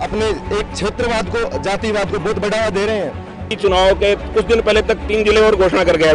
अपने एक क्षेत्रवाद को, जातिवाद को बहुत बढ़ावा दे रहे हैं। चुनाव के कुछ दिन पहले तक 3 जिले और घोषणा कर गया।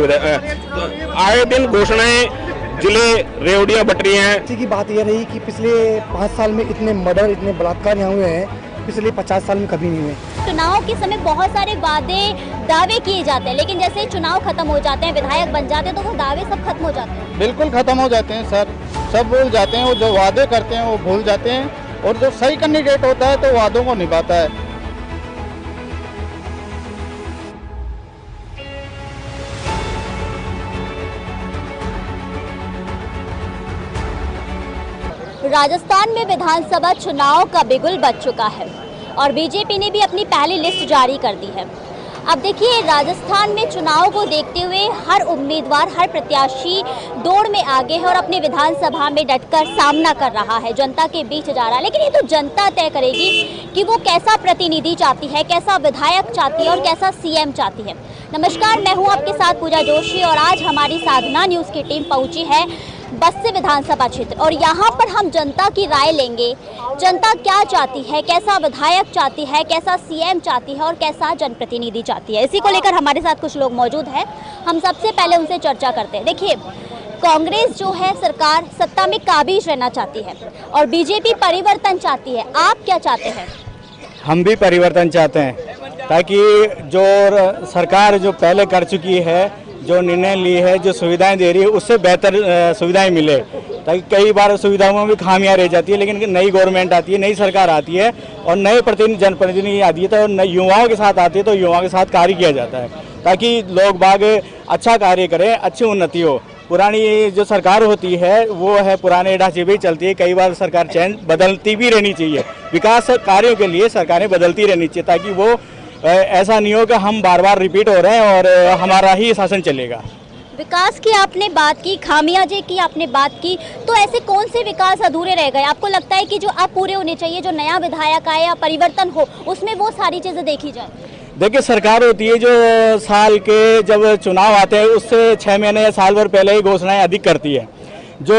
आए दिन घोषणाएं जिले रेवड़ियां बट रही हैं। इसी की बात यह रही कि पिछले 5 साल में इतने मर्डर, इतने बलात्कार यहाँ हुए हैं, पिछले 50 साल में कभी नहीं हुए। चुनाव के समय बहुत सारे वादे, दावे किए जाते हैं, लेकिन जैसे चुनाव खत्म हो जाते हैं, विधायक बन जाते हैं, तो वो दावे सब खत्म हो जाते हैं। बिल्कुल खत्म हो जाते हैं सर, सब भूल जाते हैं। वो जो वादे करते हैं वो भूल जाते हैं, और जो सही कैंडिडेट होता है तो वादों को निभाता है। राजस्थान में विधानसभा चुनाव का बिगुल बज चुका है और बीजेपी ने भी अपनी पहली लिस्ट जारी कर दी है। अब देखिए, राजस्थान में चुनाव को देखते हुए हर उम्मीदवार, हर प्रत्याशी दौड़ में आगे है और अपने विधानसभा में डटकर सामना कर रहा है, जनता के बीच जा रहा है। लेकिन ये तो जनता तय करेगी कि वो कैसा प्रतिनिधि चाहती है, कैसा विधायक चाहती है और कैसा सीएम चाहती है। नमस्कार, मैं हूँ आपके साथ पूजा जोशी और आज हमारी साधना न्यूज़ की टीम पहुँची है बस्सी विधानसभा क्षेत्र और यहाँ पर हम जनता की राय लेंगे। जनता क्या चाहती है, कैसा विधायक चाहती है, कैसा सीएम चाहती है और कैसा जनप्रतिनिधि चाहती है। इसी को लेकर हमारे साथ कुछ लोग मौजूद हैं। हम सबसे पहले उनसे चर्चा करते हैं। देखिए, कांग्रेस जो है सरकार सत्ता में काबिज रहना चाहती है और बीजेपी परिवर्तन चाहती है। आप क्या चाहते हैं? हम भी परिवर्तन चाहते हैं, ताकि जो सरकार जो पहले कर चुकी है, जो निर्णय ली है, जो सुविधाएं दे रही है, उससे बेहतर सुविधाएं मिले। ताकि कई बार सुविधाओं में भी खामियां रह जाती है, लेकिन नई गवर्नमेंट आती है, नई सरकार आती है और नए जनप्रतिनिधि आती है तो युवाओं के साथ आती है, तो युवाओं के साथ कार्य किया जाता है ताकि लोग बाग अच्छा कार्य करें, अच्छी उन्नति हो। पुरानी जो सरकार होती है वो है पुराने ढांचे भी चलती है। कई बार सरकार चेंज बदलती भी रहनी चाहिए। विकास कार्यों के लिए सरकारें बदलती रहनी चाहिए, ताकि वो ऐसा नहीं हो कि हम बार बार रिपीट हो रहे हैं और हमारा ही शासन चलेगा। विकास की आपने बात की, खामियाजे की आपने बात की, तो ऐसे कौन से विकास अधूरे रह गए? आपको लगता है कि जो अब पूरे होने चाहिए, जो नया विधायक आए या परिवर्तन हो, उसमें वो सारी चीज़ें देखी जाए? देखिए, सरकार होती है जो साल के जब चुनाव आते हैं उससे 6 महीने या साल भर पहले ही घोषणाएं अधिक करती है, जो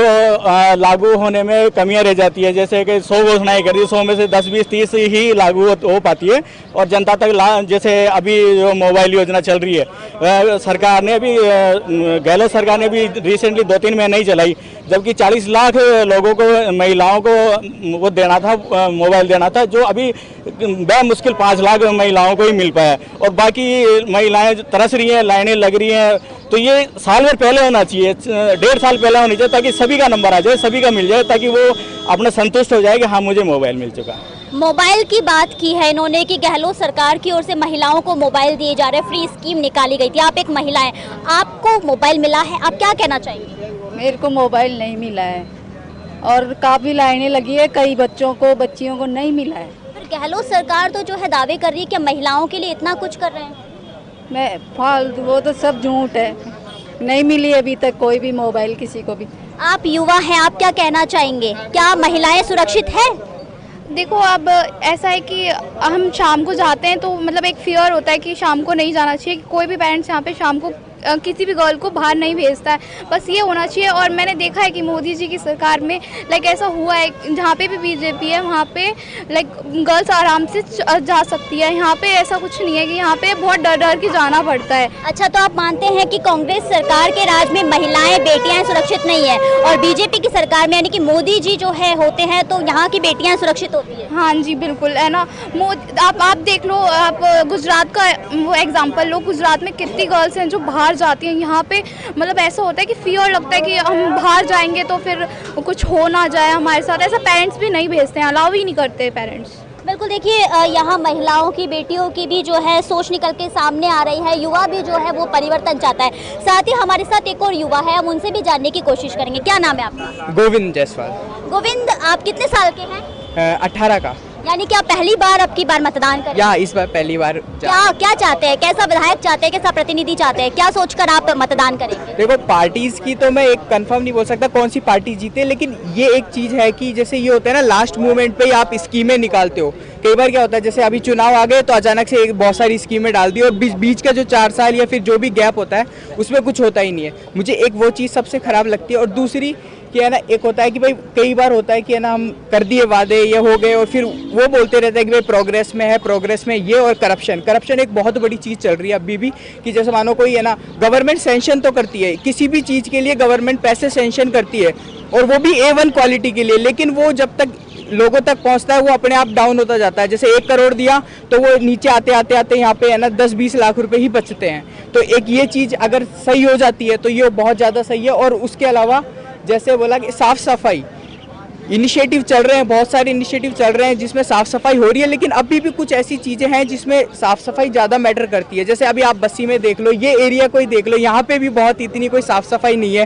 लागू होने में कमियां रह जाती है। जैसे कि 100 घोषणाएं कर दी, 100 में से 10, 20, 30 ही लागू हो पाती है और जनता तक जैसे अभी जो मोबाइल योजना चल रही है, सरकार ने अभी गहलोत सरकार ने भी रिसेंटली 2-3 महीने ही चलाई, जबकि 40 लाख लोगों को, महिलाओं को वो देना था, मोबाइल देना था, जो अभी बेमुश्किल 5 लाख महिलाओं को ही मिल पाया और बाकी महिलाएं तरस रही हैं, लाइनें लग रही हैं। तो ये साल भर पहले होना चाहिए, 1.5 साल पहले होनी चाहिए, ताकि सभी का नंबर आ जाए, सभी का मिल जाए, ताकि वो अपना संतुष्ट हो जाए कि हाँ, मुझे मोबाइल मिल चुका। मोबाइल की बात की है इन्होंने कि गहलोत सरकार की ओर से महिलाओं को मोबाइल दिए जा रहे, फ्री स्कीम निकाली गई थी। आप एक महिला हैं, आपको मोबाइल मिला है, आप क्या कहना चाहेंगे? मेरे को मोबाइल नहीं मिला है और काफ़ी लाइनें लगी है, कई बच्चियों को नहीं मिला है। पर गहलोत सरकार तो जो है दावे कर रही है कि महिलाओं के लिए इतना कुछ कर रहे हैं। मैं फालतू, वो तो सब झूठ है, नहीं मिली अभी तक कोई भी मोबाइल किसी को भी। आप युवा हैं, आप क्या कहना चाहेंगे? क्या महिलाएं सुरक्षित हैं? देखो, अब ऐसा है कि हम शाम को जाते हैं तो मतलब एक फियर होता है कि शाम को नहीं जाना चाहिए। कोई भी पेरेंट्स यहाँ पे शाम को किसी भी गर्ल को बाहर नहीं भेजता है, बस ये होना चाहिए। और मैंने देखा है कि मोदी जी की सरकार में लाइक ऐसा हुआ है, जहाँ पे भी बीजेपी है वहाँ पे लाइक गर्ल्स आराम से जा सकती है। यहाँ पे ऐसा कुछ नहीं है कि यहाँ पे बहुत डर डर के जाना पड़ता है। अच्छा, तो आप मानते हैं कि कांग्रेस सरकार के राज में महिलाएं, बेटियां सुरक्षित नहीं है और बीजेपी की सरकार में यानी कि मोदी जी जो है होते हैं तो यहाँ की बेटियां सुरक्षित होती है? हाँ जी, बिल्कुल है ना। आप देख लो, आप गुजरात का वो एग्जाम्पल लो, गुजरात में कितनी गर्ल्स हैं जो बाहर जाती हैं। यहाँ पे मतलब ऐसा होता है कि फियर लगता है कि हम बाहर जाएंगे तो फिर कुछ हो ना जाए हमारे साथ। ऐसा पेरेंट्स भी नहीं भेजते हैं, अलाउ ही नहीं करते पेरेंट्स। बिल्कुल, देखिए यहाँ महिलाओं की, बेटियों की भी जो है सोच निकल के सामने आ रही है। युवा भी जो है वो परिवर्तन चाहता है। साथ ही हमारे साथ एक और युवा है, हम उनसे भी जानने की कोशिश करेंगे। क्या नाम है आपका? गोविंद जायसवाल। गोविंद, आप कितने साल के हैं? 18 का। यानी कि आप पहली बार अब की बार मतदान करें? या इस बार पहली बार। क्या चाहते हैं? कैसा विधायक चाहते हैं, कैसा प्रतिनिधि चाहते हैं? क्या सोचकर आप मतदान करेंगे? देखो, पार्टीज की तो मैं एक कंफर्म नहीं बोल सकता कौन सी पार्टी जीते, लेकिन ये एक चीज है कि जैसे ये होता है ना, लास्ट मोमेंट पे आप स्कीमें निकालते हो। कई बार क्या होता है, जैसे अभी चुनाव आ गए तो अचानक से बहुत सारी स्कीमें डाल दी और बीच का जो 4 साल या फिर जो भी गैप होता है उसमें कुछ होता ही नहीं है। मुझे एक वो चीज़ सबसे खराब लगती है। और दूसरी कि है ना, एक होता है कि भाई कई बार होता है कि है ना हम कर दिए वादे, ये हो गए, और फिर वो बोलते रहते हैं कि भाई प्रोग्रेस में है, प्रोग्रेस में ये, और करप्शन एक बहुत बड़ी चीज़ चल रही है अभी भी, कि जैसे मानो कोई है ना, गवर्नमेंट सेंशन तो करती है किसी भी चीज़ के लिए, गवर्नमेंट पैसे सेंशन करती है और वो भी A1 क्वालिटी के लिए, लेकिन वो जब तक लोगों तक पहुंचता है वो अपने आप डाउन होता जाता है। जैसे 1 करोड़ दिया तो वो नीचे आते आते यहाँ पे है ना 10-20 लाख रुपए ही बचते हैं। तो एक ये चीज़ अगर सही हो जाती है तो ये बहुत ज़्यादा सही है। और उसके अलावा जैसे बोला कि साफ़ सफाई इनिशिएटिव चल रहे हैं, बहुत सारे इनिशिएटिव चल रहे हैं जिसमें साफ़ सफाई हो रही है, लेकिन अभी भी कुछ ऐसी चीज़ें हैं जिसमें साफ़ सफाई ज़्यादा मैटर करती है। जैसे अभी आप बस्सी में देख लो, ये एरिया कोई देख लो, यहाँ पे भी बहुत इतनी कोई साफ़ सफाई नहीं है,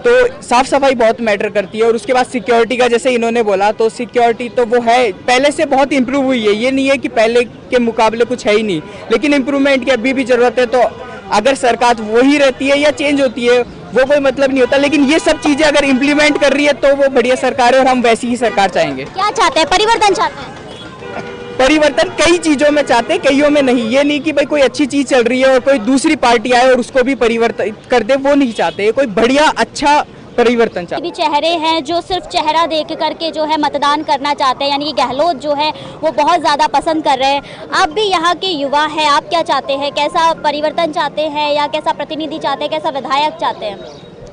तो साफ़ सफाई बहुत मैटर करती है। और उसके बाद सिक्योरिटी का जैसे इन्होंने बोला, तो सिक्योरिटी तो वो है, पहले से बहुत इम्प्रूव हुई है, ये नहीं है कि पहले के मुकाबले कुछ है ही नहीं, लेकिन इम्प्रूवमेंट की अभी भी ज़रूरत है। तो अगर सरकार वही रहती है या चेंज होती है वो कोई मतलब नहीं होता, लेकिन ये सब चीज़ें अगर इम्प्लीमेंट कर रही है तो वो बढ़िया सरकार है और हम वैसी ही सरकार चाहेंगे। क्या चाहते हैं? परिवर्तन चाहते हैं? परिवर्तन कई चीज़ों में चाहते हैं, कईयों में नहीं। ये नहीं कि भाई कोई अच्छी चीज़ चल रही है और कोई दूसरी पार्टी आए और उसको भी परिवर्तन कर दे, वो नहीं चाहते। कोई बढ़िया अच्छा परिवर्तन चाहते भी चेहरे हैं जो सिर्फ चेहरा देख करके जो है मतदान करना चाहते हैं, यानी कि गहलोत जो है वो बहुत ज़्यादा पसंद कर रहे हैं। आप भी यहाँ के युवा हैं, आप क्या चाहते हैं? कैसा परिवर्तन चाहते हैं या कैसा प्रतिनिधि चाहते हैं, कैसा विधायक चाहते हैं?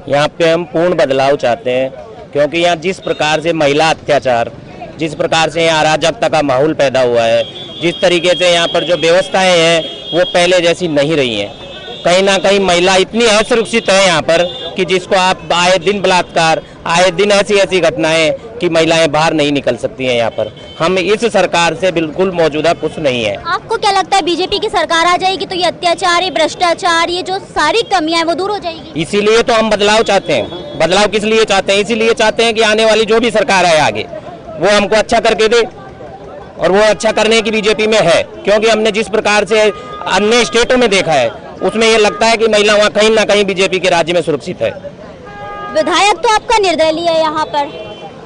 यहाँ पे हम पूर्ण बदलाव चाहते हैं, क्योंकि यहाँ जिस प्रकार से महिला अत्याचार, जिस प्रकार से यहाँ अराजकता का माहौल पैदा हुआ है, जिस तरीके से यहाँ पर जो व्यवस्थाएं हैं वो पहले जैसी नहीं रही हैं। कहीं ना कहीं महिला इतनी असुरक्षित है यहाँ पर कि जिसको आप आए दिन बलात्कार, आए दिन ऐसी घटनाएं कि महिलाएं बाहर नहीं निकल सकती हैं यहाँ पर। हम इस सरकार से बिल्कुल मौजूदा खुश नहीं है। आपको क्या लगता है बीजेपी की सरकार आ जाएगी तो ये अत्याचार, ये भ्रष्टाचार, ये जो सारी कमियां हैं वो दूर हो जाएगी? इसीलिए तो हम बदलाव चाहते हैं। बदलाव किस लिए चाहते हैं? इसीलिए चाहते हैं कि आने वाली जो भी सरकार आए आगे वो हमको अच्छा करके दे, और वो अच्छा करने की बीजेपी में है, क्योंकि हमने जिस प्रकार से अन्य स्टेटों में देखा है उसमें ये लगता है कि महिला वहाँ कहीं ना कहीं बीजेपी के राज्य में सुरक्षित है। विधायक तो आपका निर्दलीय है यहाँ पर,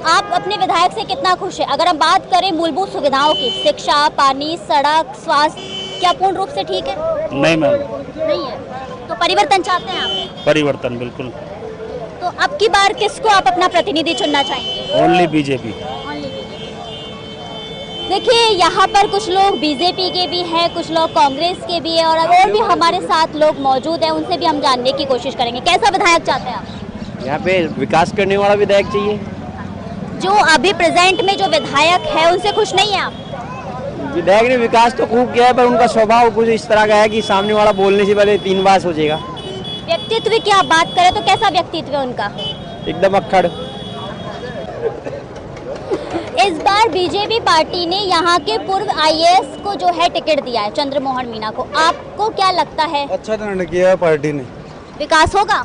आप अपने विधायक से कितना खुश है? अगर हम बात करें मूलभूत सुविधाओं की, शिक्षा, पानी, सड़क, स्वास्थ्य, क्या पूर्ण रूप से ठीक है? नहीं मैम, नहीं है। तो परिवर्तन चाहते हैं आप? परिवर्तन बिल्कुल। तो अब की बार किसको आप अपना प्रतिनिधि चुनना चाहेंगे? Only BJP. देखिए यहाँ पर कुछ लोग बीजेपी के भी हैं, कुछ लोग कांग्रेस के भी हैं, और भी हमारे साथ लोग मौजूद हैं, उनसे भी हम जानने की कोशिश करेंगे। कैसा विधायक चाहते हैं आप? यहाँ पे विकास करने वाला विधायक चाहिए। जो अभी प्रेजेंट में जो विधायक है उनसे खुश नहीं है आप? विधायक ने विकास तो खूब किया है, पर उनका स्वभाव कुछ इस तरह का है कि सामने वाला बोलने से पहले 3 बार सोचेगा। व्यक्तित्व की आप बात करें तो कैसा व्यक्तित्व है उनका? एकदम अक्खड़। इस बार बीजेपी पार्टी ने यहाँ के पूर्व IAS को जो है टिकट दिया है, चंद्रमोहन मीना को। आपको क्या लगता है? अच्छा निर्णय किया है पार्टी ने। विकास होगा?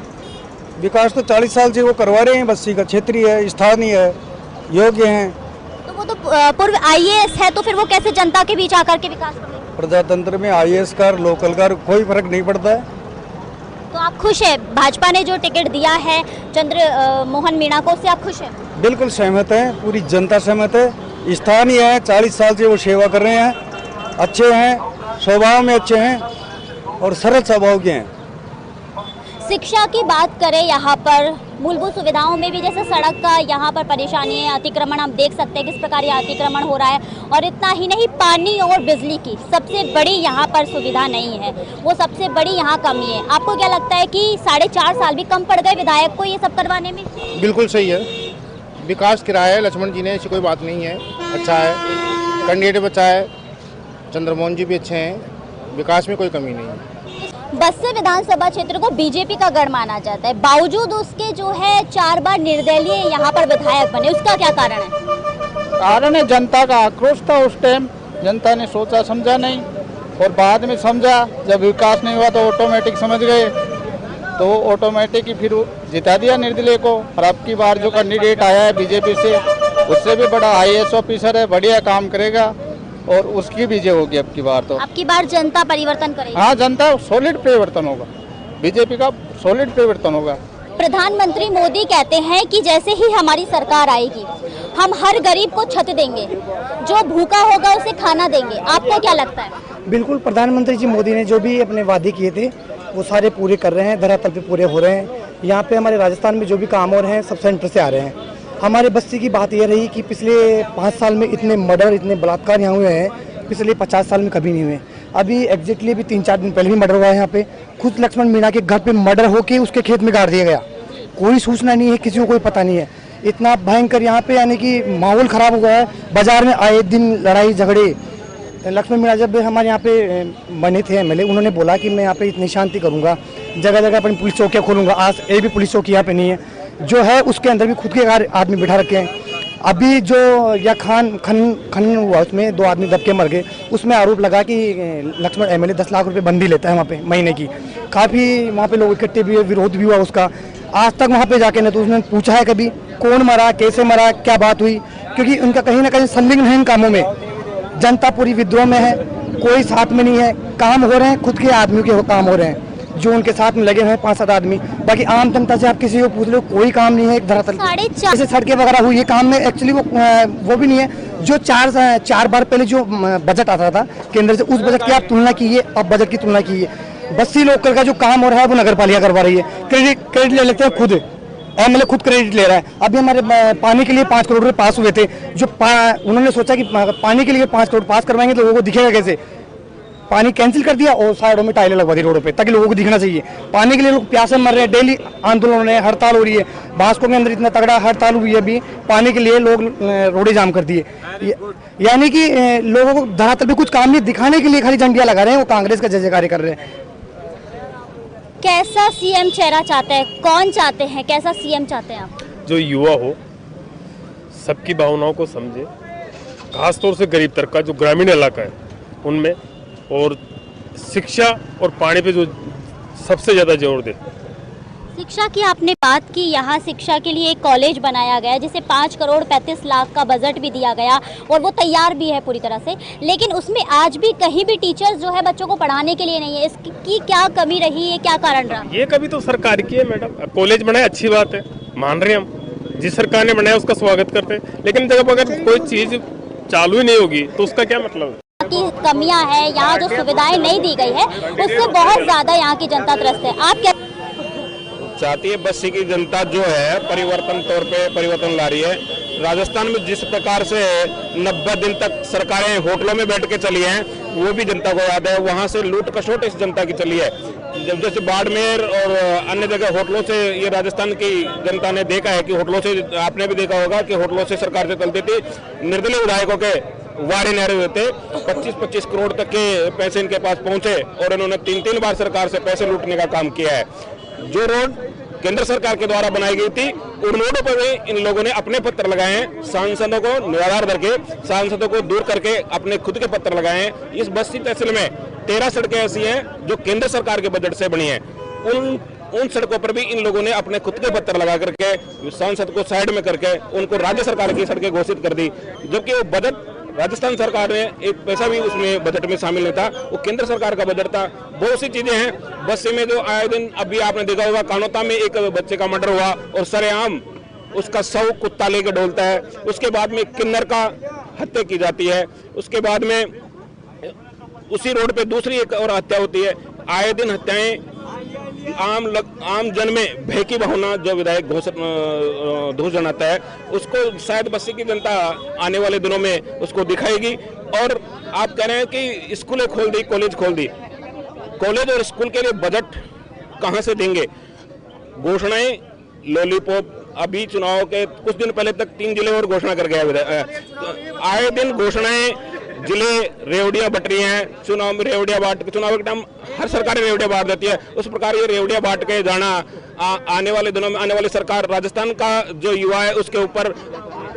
विकास तो 40 साल से वो करवा रहे हैं, बस्सी का क्षेत्रीय है, स्थानीय है, योग्य हैं। तो वो तो पूर्व IAS है, तो फिर वो कैसे जनता के बीच आकर के विकास करेंगे? प्रजातंत्र में IAS का, लोकल का कोई फर्क नहीं पड़ता है। तो आप खुश है भाजपा ने जो टिकट दिया है चंद्रमोहन मीणा को, उससे आप खुश हैं? बिल्कुल सहमत हैं, पूरी जनता सहमत है। स्थानीय है, 40 साल से वो सेवा कर रहे हैं, अच्छे हैं, स्वभाव में अच्छे हैं और सरल स्वभाव के हैं। शिक्षा की बात करें, यहाँ पर मूलभूत सुविधाओं में भी जैसे सड़क का यहाँ पर परेशानी है, अतिक्रमण हम देख सकते हैं किस प्रकार ये अतिक्रमण हो रहा है, और इतना ही नहीं, पानी और बिजली की सबसे बड़ी यहाँ पर सुविधा नहीं है, वो सबसे बड़ी यहाँ कमी है। आपको क्या लगता है कि 4.5 साल भी कम पड़ गए विधायक को ये सब करवाने में? बिल्कुल सही है, विकास कराया है लक्ष्मण जी ने, ऐसी कोई बात नहीं है, अच्छा है, कैंडिडेट बच्चा है, चंद्रमोहन जी भी अच्छे हैं, विकास में कोई कमी नहीं है। बस्सी विधानसभा क्षेत्र को बीजेपी का गढ़ माना जाता है, बावजूद उसके जो है 4 बार निर्दलीय यहाँ पर विधायक बने, उसका क्या कारण है? कारण है जनता का आक्रोश था उस टाइम, जनता ने सोचा समझा नहीं, और बाद में समझा, जब विकास नहीं हुआ तो ऑटोमेटिक समझ गए, तो ऑटोमेटिक ही फिर जिता दिया निर्दलीय को। और अब की बार जो कैंडिडेट आया है बीजेपी से, उससे भी बड़ा IAS ऑफिसर है, बढ़िया काम करेगा और उसकी विजय होगी अब की बार। तो अब की बार जनता परिवर्तन करेगी? हाँ, जनता सॉलिड परिवर्तन होगा, बीजेपी का सॉलिड परिवर्तन होगा। प्रधानमंत्री मोदी कहते हैं कि जैसे ही हमारी सरकार आएगी हम हर गरीब को छत देंगे, जो भूखा होगा उसे खाना देंगे। आपको क्या लगता है? बिल्कुल, प्रधानमंत्री जी मोदी ने जो भी अपने वादे किए थे वो सारे पूरे कर रहे हैं, धरातल पे पूरे हो रहे हैं। यहाँ पे हमारे राजस्थान में जो भी काम हो रहे हैं सब सेंटर से आ रहे हैं। हमारे बस्ती की बात ये रही कि पिछले 5 साल में इतने मर्डर, इतने बलात्कार यहाँ हुए हैं, पिछले 50 साल में कभी नहीं हुए। अभी एग्जैक्टली अभी 3-4 दिन पहले भी मर्डर हुआ है यहाँ पे। खुद लक्ष्मण मीणा के घर पे मर्डर होके उसके खेत में गाड़ दिया गया, कोई सूचना नहीं है, किसी को कोई पता नहीं है। इतना भयंकर यहाँ पे यानी कि माहौल ख़राब हुआ है। बाजार में आए दिन लड़ाई झगड़े। लक्ष्मण मीणा जब हमारे यहाँ पे बने थे एमएलए, उन्होंने बोला कि मैं यहाँ पे इतनी शांति करूँगा, जगह जगह अपनी पुलिस चौकियाँ खोलूँगा। आज एक भी पुलिस चौकी यहाँ पे नहीं है, जो है उसके अंदर भी खुद के आदमी बिठा रखे हैं। अभी जो या खनन हुआ उसमें 2 आदमी दब के मर गए, उसमें आरोप लगा कि लक्ष्मण एमएलए 10 लाख रुपए बंदी लेता है वहाँ पे महीने की। काफ़ी वहाँ पे लोग इकट्ठे भी हुए, विरोध भी हुआ उसका। आज तक वहाँ पे जाके न तो उसने पूछा है कभी कौन मरा, कैसे मरा, क्या बात हुई, क्योंकि उनका कहीं ना कहीं संलिग्न है इन कामों में। जनता पूरी विद्रोह में है, कोई साथ में नहीं है। काम हो रहे हैं खुद के आदमियों के काम हो रहे हैं जो उनके साथ में लगे हुए हैं 5-7 आदमी। बाकी आम जनता से आप किसी को पूछ लो, कोई काम नहीं है। एक धरातल जैसे सड़कें वगैरह हुई, ये काम में एक्चुअली वो भी नहीं है। जो 4 बार पहले जो बजट आता था केंद्र से, उस बजट की आप तुलना कीजिए, अब बजट की तुलना कीजिए। बस्ती लोकल का जो काम हो रहा है वो नगर पालिका करवा रही है। क्रेडिट ले लेते हैं खुद, एमएलए खुद क्रेडिट ले रहा है। अभी हमारे पानी के लिए 5 करोड़ रुपए पास हुए थे, जो उन्होंने सोचा कि पानी के लिए 5 करोड़ पास करवाएंगे तो लोगों को दिखेगा कैसे। पानी कैंसिल कर दिया और साइडों में टाइलें लगवा दी रोडों पे, ताकि लोगों को दिखना चाहिए। पानी के लिए लोग प्यासे मर रहे हैं, डेली आंदोलन हो रहे हैं, हड़ताल हो रही है। बास्को के अंदर इतना तगड़ा हड़ताल हुई है अभी, पानी के लिए लोग रोडे जाम कर दिए। यानी कि लोगों को धरातल पे कुछ काम नहीं, दिखाने के लिए खाली झंडियाँ लगा रहे हैं। वो कांग्रेस का जय जयकार कर रहे हैं। कैसा सीएम चेहरा चाहते हैं, कौन चाहते हैं, कैसा सीएम चाहते हैं आप? जो युवा हो, सबकी भावनाओं को समझे, खासतौर से गरीब तबका का जो ग्रामीण इलाका है उनमें, और शिक्षा और पानी पे जो सबसे ज़्यादा जोर दे। शिक्षा की आपने बात की, यहाँ शिक्षा के लिए एक कॉलेज बनाया गया जिसे 5 करोड़ 35 लाख का बजट भी दिया गया और वो तैयार भी है पूरी तरह से, लेकिन उसमें आज भी कहीं भी टीचर्स जो है बच्चों को पढ़ाने के लिए नहीं है। इसकी क्या कमी रही है, क्या कारण रहा? ये कभी तो सरकार की है मैडम। कॉलेज बनाए अच्छी बात है, मान रहे हैं हम, जिस सरकार ने बनाया उसका स्वागत करते हैं, लेकिन जब अगर कोई चीज़ चालू ही नहीं होगी तो उसका क्या मतलब है? की कमियां है, यहाँ जो सुविधाएं नहीं दी गई है उससे बहुत ज्यादा यहाँ की जनता त्रस्त है। आप क्या चाहती है? बस्ती की जनता जो है परिवर्तन तौर पे परिवर्तन ला रही है। राजस्थान में जिस प्रकार से 90 दिन तक सरकारें होटलों में बैठ के चली हैं, वो भी जनता को याद है। वहाँ से लूट खसोट इस जनता की चली है। जब जैसे बाड़मेर और अन्य जगह होटलों से ये राजस्थान की जनता ने देखा है कि होटलों से, आपने भी देखा होगा कि होटलों से सरकार से चलती थी। निर्दलीय विधायकों के वारे नारे हुए थे, 25-25 करोड़ तक के पैसे इनके पास पहुंचे और इन्होंने 3-3 बार सरकार से पैसे लूटने का काम किया है। जो रोड केंद्र सरकार के द्वारा बनाई गई थी, उन रोडों पर भी इन लोगों ने अपने पत्र लगाए हैं। सांसदों को निराधार करके, सांसदों को दूर करके अपने खुद के पत्र लगाए हैं। इस बस्ती तहसील में 13 सड़कें ऐसी हैं जो केंद्र सरकार के बजट से बनी हैं। उन सड़कों पर भी इन लोगों ने अपने खुद के पत्र लगा करके सांसद को साइड में करके उनको राज्य सरकार की सड़कें घोषित कर दी, जबकि वो बजट राजस्थान सरकार ने एक पैसा भी उसमें बजट में शामिल नहीं था, वो केंद्र सरकार का बजट था। बहुत सी चीजें हैं बस्ती में जो आए दिन, अभी आपने देखा होगा कानोता में एक बच्चे का मर्डर हुआ और सरेआम उसका शव कुत्ता लेकर डोलता है। उसके बाद में किन्नर का हत्या की जाती है। उसके बाद में उसी रोड पे दूसरी एक और हत्या होती है। आए दिन हत्याएं, आम जन में भय की भावना जो विधायक धूस जनाता है, उसको शायद बस्ती की जनता आने वाले दिनों में उसको दिखाएगी। और आप कह रहे हैं कि स्कूलें खोल दी, कॉलेज खोल दी, कॉलेज और स्कूल के लिए बजट कहां से देंगे? घोषणाएं लॉलीपॉप, अभी चुनाव के कुछ दिन पहले तक 3 जिले और घोषणा कर गया। आए दिन घोषणाएं, जिले रेवड़ियां बट रही हैं। चुनाव में रेवड़ियां बांट, चुनाव के टाइम हर सरकार रेवड़ियां बांट देती है, उस प्रकार ये रेवड़ियां बांट के जाना आने वाले दिनों में आने वाली सरकार, राजस्थान का जो युवा है उसके ऊपर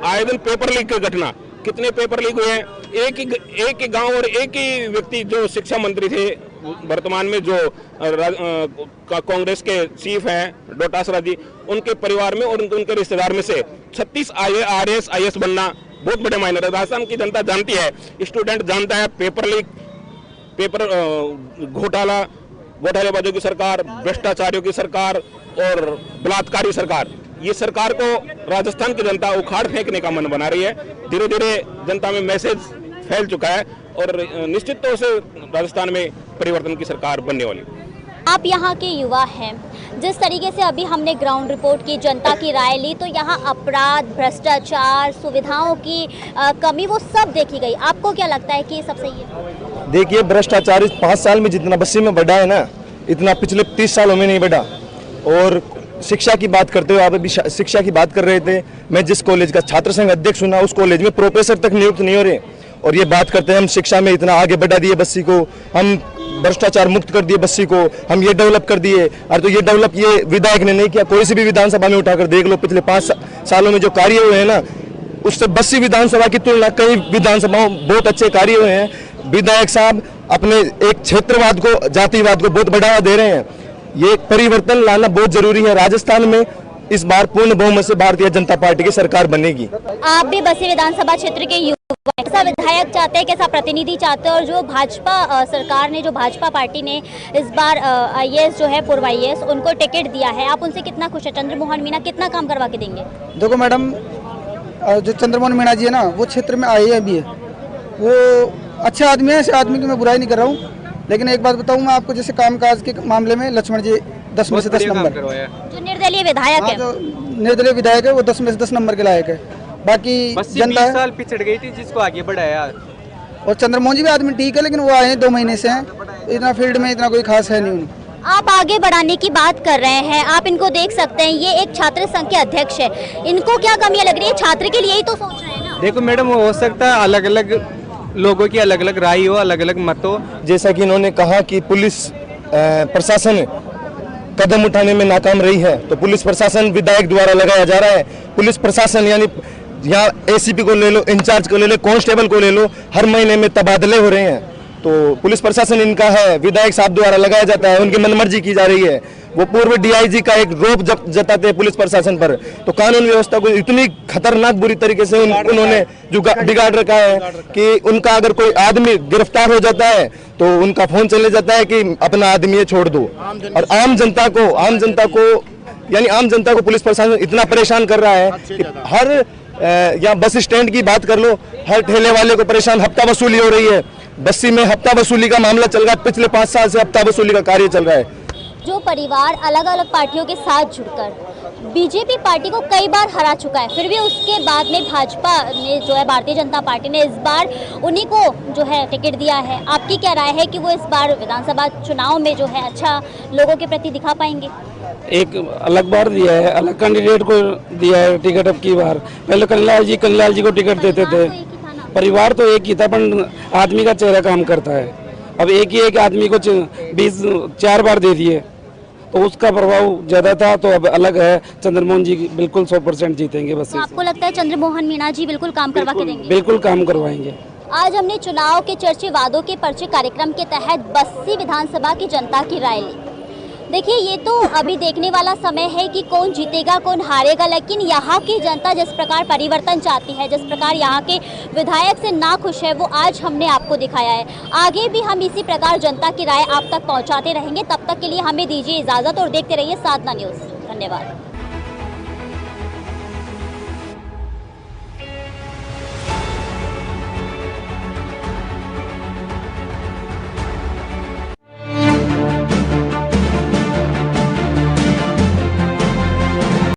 आए दिन पेपर लीक की घटना, कितने पेपर लीक हुए हैं। एक ही गांव और एक ही व्यक्ति जो शिक्षा मंत्री थे वर्तमान में, जो कांग्रेस के चीफ हैं डोटासरा जी, उनके परिवार में और उनके रिश्तेदार में से 36 IAS IAS बनना बहुत बड़े मायने। राजस्थान की जनता जानती है, स्टूडेंट जानता है, पेपर लीक, पेपर घोटालेबाजों की सरकार, भ्रष्टाचारियों की सरकार और बलात्कारी सरकार, ये सरकार को राजस्थान की जनता उखाड़ फेंकने का मन बना रही है। धीरे धीरे जनता में मैसेज फैल चुका है और निश्चित तौर से राजस्थान में परिवर्तन की सरकार बनने वाली है। आप यहाँ के युवा हैं, जिस तरीके से अभी हमने ग्राउंड रिपोर्ट की, जनता की राय ली, तो यहाँ अपराध, भ्रष्टाचार, सुविधाओं की कमी वो सब देखी गई। आपको क्या लगता है कि ये सब सही है? देखिए, भ्रष्टाचार इस 5 साल में जितना बस्सी में बढ़ा है ना, इतना पिछले 30 सालों में नहीं बढ़ा। और शिक्षा की बात करते हुए, आप अभी शिक्षा की बात कर रहे थे, मैं जिस कॉलेज का छात्र संघ अध्यक्ष हूँ, उस कॉलेज में प्रोफेसर तक नियुक्त नहीं हो रहे। और ये बात करते हैं हम शिक्षा में इतना आगे बढ़ा दिए बस्सी को, हम भ्रष्टाचार मुक्त कर दिए बस्सी को, हम ये डेवलप कर दिए। और तो ये डेवलप ये विधायक ने नहीं किया। कोई सी भी विधानसभा में उठाकर देख लो, पिछले 5 सालों में जो कार्य हुए हैं ना, उससे बस्सी विधानसभा की तुलना कई विधानसभाओं बहुत अच्छे कार्य हुए हैं। विधायक साहब अपने एक क्षेत्रवाद को, जातिवाद को बहुत बढ़ावा दे रहे हैं। ये परिवर्तन लाना बहुत जरूरी है। राजस्थान में इस बार पूर्ण बहुमत से भारतीय जनता पार्टी की सरकार बनेगी। आप भी बस्सी विधानसभा क्षेत्र के युवा, कैसा विधायक चाहते हैं, कैसा प्रतिनिधि चाहते हैं? और जो भाजपा सरकार ने, जो भाजपा पार्टी ने इस बार IAS जो है, पूर्व IAS, उनको टिकट दिया है, आप उनसे कितना खुश है? चंद्रमोहन मीणा कितना काम करवा के देंगे? देखो मैडम, जो चंद्रमोहन मीणा जी है ना, वो क्षेत्र में आए हैं अभी है, वो अच्छे आदमी है, ऐसे आदमी की मैं बुराई नहीं कर रहा हूँ। लेकिन एक बात बताऊँ मैं आपको, जैसे कामकाज के मामले में लक्ष्मण जी 10 में से 10 नंबर। जो निर्दलीय विधायक है, जो निर्दलीय विधायक है, वो 10 में से 10 नंबर के लायक है। बाकी जनता 20 साल पिछड़ गई थी, जिसको आगे बढ़ाया। और चंद्रमोहन जी भी आदमी ठीक है, लेकिन वो आए हैं 2 महीने से हैं, इतना फील्ड में इतना कोई खास है नहीं उन्हें। आप आगे बढ़ाने की बात कर रहे हैं, आप इनको देख सकते हैं, ये एक छात्र संघ के अध्यक्ष है, इनको क्या कमियां लग रही है? छात्र के लिए ही तो सोच रहे हैं ना। देखो मैडम, हो सकता है अलग अलग लोगों की अलग अलग राय हो, अलग अलग मत हो। जैसा कि इन्होंने कहा कि पुलिस प्रशासन कदम उठाने में नाकाम रही है, तो पुलिस प्रशासन विधायक द्वारा लगाया जा रहा है। पुलिस प्रशासन यानी यहाँ ACP को ले लो, इंचार्ज को ले लो, कांस्टेबल को ले लो, हर महीने में तबादले हो रहे हैं। तो पुलिस प्रशासन इनका है, विधायक साहब द्वारा लगाया जाता है, उनकी मनमर्जी की जा रही है। वो पूर्व DIG का एक रोप जताते हैं पुलिस प्रशासन पर। तो कानून व्यवस्था को इतनी खतरनाक बुरी तरीके से उन्होंने जो बिगाड़ रखा है कि उनका अगर कोई आदमी गिरफ्तार हो जाता है तो उनका फोन चले जाता है कि अपना आदमी ये छोड़ दो। और आम जनता को पुलिस प्रशासन इतना परेशान कर रहा है कि हर या बस स्टैंड की बात कर लो, हर ठेले वाले को परेशान, हफ्ता वसूली हो रही है। बस्सी में हफ्ता वसूली का मामला चल रहा है, पिछले 5 साल से हफ्ता वसूली का कार्य चल रहा है। जो परिवार अलग अलग पार्टियों के साथ जुड़कर बीजेपी पार्टी को कई बार हरा चुका है, फिर भी उसके बाद में भाजपा ने जो है, भारतीय जनता पार्टी ने इस बार उन्हीं को जो है टिकट दिया है। आपकी क्या राय है कि वो इस बार विधानसभा चुनाव में जो है अच्छा लोगों के प्रति दिखा पाएंगे? एक अलग बार दिया है, अलग कैंडिडेट को दिया है टिकट। अब की बार पहले कन्हैया जी को टिकट देते थे। परिवार तो एक ही था, पर आदमी का चेहरा काम करता है। अब एक आदमी को 4 बार दे दिए, तो उसका प्रभाव ज्यादा था। तो अब अलग है, चंद्रमोहन जी बिल्कुल 100% जीतेंगे। बस तो आपको लगता है चंद्रमोहन मीणा जी बिल्कुल काम करवा के देंगे? बिल्कुल काम करवाएंगे। आज हमने चुनाव के चर्चे वादों के पर्चे कार्यक्रम के तहत बस्सी विधानसभा की जनता की राय ली। देखिए, ये तो अभी देखने वाला समय है कि कौन जीतेगा, कौन हारेगा, लेकिन यहाँ की जनता जिस प्रकार परिवर्तन चाहती है, जिस प्रकार यहाँ के विधायक से नाखुश है, वो आज हमने आपको दिखाया है। आगे भी हम इसी प्रकार जनता की राय आप तक पहुँचाते रहेंगे। तब तक के लिए हमें दीजिए इजाज़त और देखते रहिए साधना न्यूज़। धन्यवाद।